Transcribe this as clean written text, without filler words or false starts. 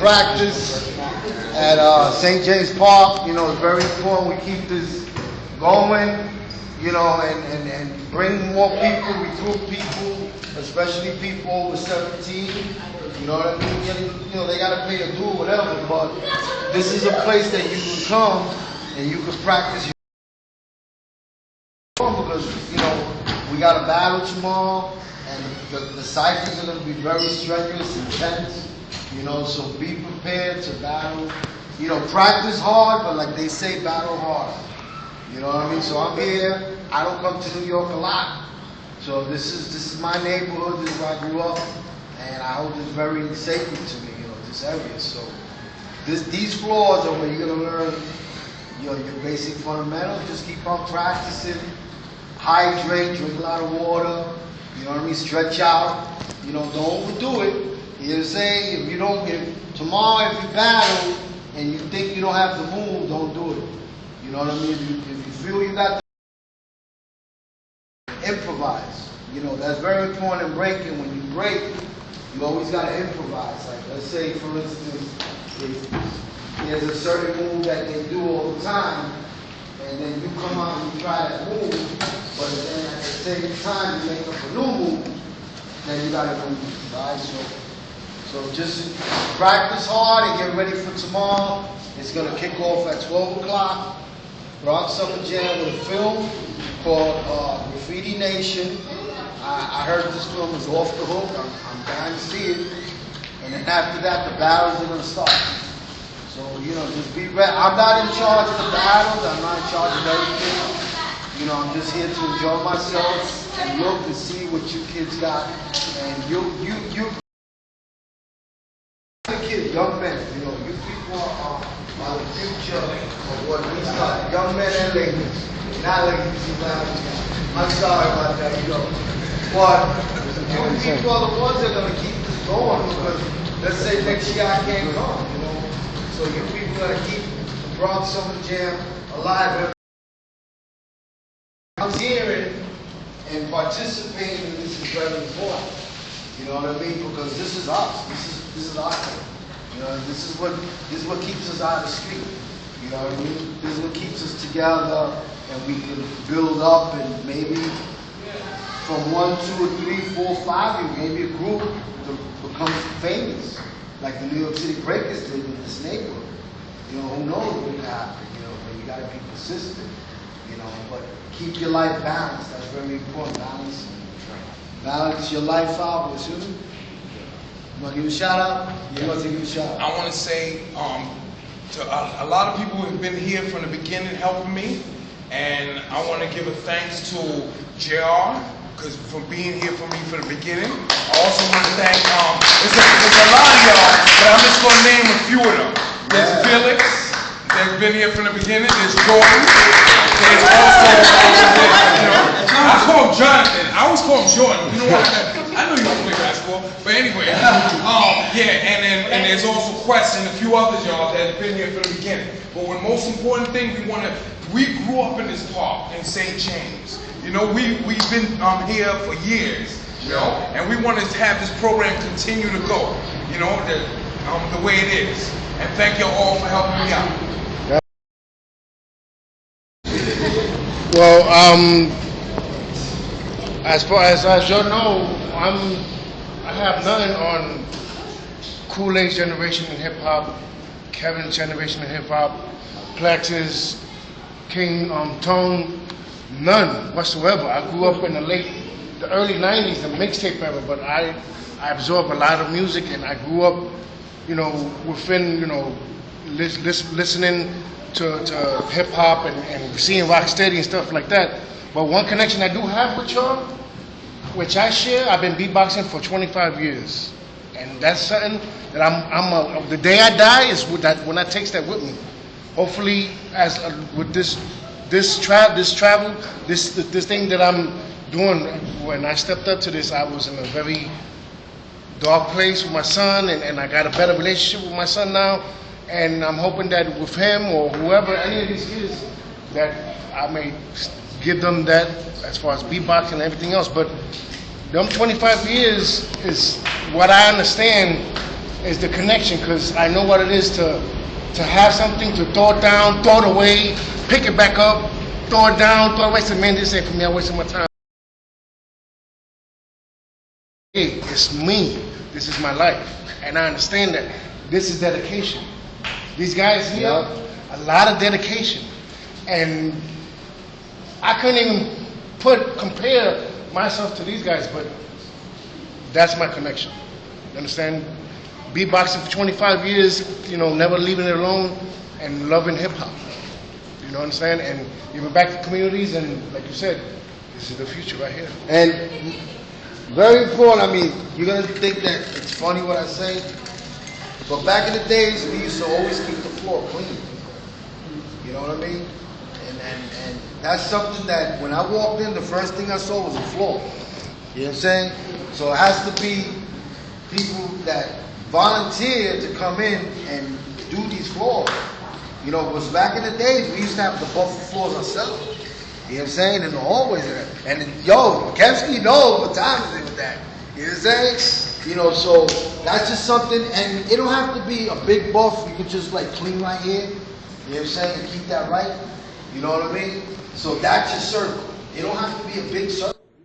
practice at St. James Park. You know, it's very important we keep this going, you know, and bring more people, recruit people, especially people over 17. You know what I mean? You know, they got to pay a due or whatever, but this is a place that you can come and you can practice your because, you know, we got a battle tomorrow, and the cycles are going to be very strenuous, intense, you know, so be prepared to battle. You know, practice hard, but like they say, battle hard. You know what I mean? So I'm here. I don't come to New York a lot. So this is my neighborhood. This is where I grew up, and I hold this very sacred to me. You know, this area. So these floors are where you're gonna learn your basic fundamentals. Just keep on practicing. Hydrate. Drink a lot of water. You know what I mean? Stretch out. You know, don't overdo it. You know, say if tomorrow if you battle and you think you don't have to move, don't do it. You know what I mean? If you feel you got to improvise. You know, that's very important in breaking. When you break, you always got to improvise. Like, let's say, for instance, if there's a certain move that they do all the time, and then you come out and you try that move, but then at the same time you make up a new move, then you got to move, right? So just practice hard and get ready for tomorrow. It's going to kick off at 12 o'clock. Bronx Summer Jam with a film called Graffiti Nation. I heard this film is off the hook. I'm dying to see it. And then after that, the battles are going to start. So, you know, just be ready. I'm not in charge of the battles. I'm not in charge of everything. You know, I'm just here to enjoy myself and look and see what you kids got. And you kids, young men, you know, you people are the future of what we start. Young men and ladies. Not ladies, I'm sorry about that, you know. But you people are the ones that are going to keep this going because let's say next year I can't come, you know. So you people got to keep the Bronx Summer Jam alive. I'm hearing and participating in this is very important. You know what I mean? Because this is us. This is our thing. You know, this is what keeps us out of the street. You know what I mean? This is what keeps us together, and we can build up, and maybe from 1, 2, 3, 4, 5, maybe a group to become famous, like the New York City Breakers did in this neighborhood. You know, who knows what could happen? You know, but you got to be consistent. You know, but keep your life balanced. That's very important. Balance your life out with you. You want to give a shout out? Yeah. You want to give a shout out? I want to say to a lot of people who have been here from the beginning helping me, and I want to give a thanks to JR because for being here for me from the beginning. I also want to thank there's a lot of y'all, but I'm just going to name a few of them. There's Felix, that's been here from the beginning. There's Jordan. There's also I call him Jonathan. I always call him Jordan. You know what? I know you don't play basketball, but anyway, yeah, and there's also Quest and a few others y'all that have been here from the beginning. But the most important thing we grew up in this park in St. James. You know, we've been here for years, you know, and we want to have this program continue to go, you know, the way it is. And thank you all for helping me out. Well, as far as you know, I have nothing on Kool-Aid's generation in hip hop, Kevin's generation in hip hop, Plex's, King Tone, none whatsoever. I grew up in the early '90s, the mixtape era, but I absorbed a lot of music, and I grew up, you know, within, you know, listening to hip hop and seeing Rocksteady and stuff like that. But one connection I do have with y'all, which I share, I've been beatboxing for 25 years. And that's something that the day I die is when I take that with me. Hopefully, with this travel, this thing that I'm doing, when I stepped up to this, I was in a very dark place with my son, and I got a better relationship with my son now. And I'm hoping that with him or whoever, any of these kids, that I may give them that as far as beatboxing and everything else. But them 25 years is what I understand is the connection, because I know what it is to have something, to throw it down, throw it away, pick it back up, throw it down, throw it away. Say, man, this ain't for me. I'm wasting my time. Hey, it's me. This is my life, and I understand that this is dedication. These guys here, a lot of dedication, and I couldn't even compare myself to these guys, but that's my connection. You understand? Beatboxing for 25 years, you know, never leaving it alone, and loving hip hop. You know what I'm saying? And giving back to communities, and like you said, this is the future right here. And very important, I mean, you're gonna think that it's funny what I say, but back in the days, we used to always keep the floor clean. You know what I mean? And that's something that when I walked in, the first thing I saw was a floor. You know what I'm saying? So it has to be people that volunteer to come in and do these floors. You know, because back in the days, we used to have the buffer floors ourselves. You know what I'm saying? In the hallways. And yo, Kev Ski knows what time is it with that. You know what I'm saying? You know, so that's just something, and it don't have to be a big buff. You can just like clean right here. You know what I'm saying? And keep that right. You know what I mean? So that's your circle. It don't have to be a big circle.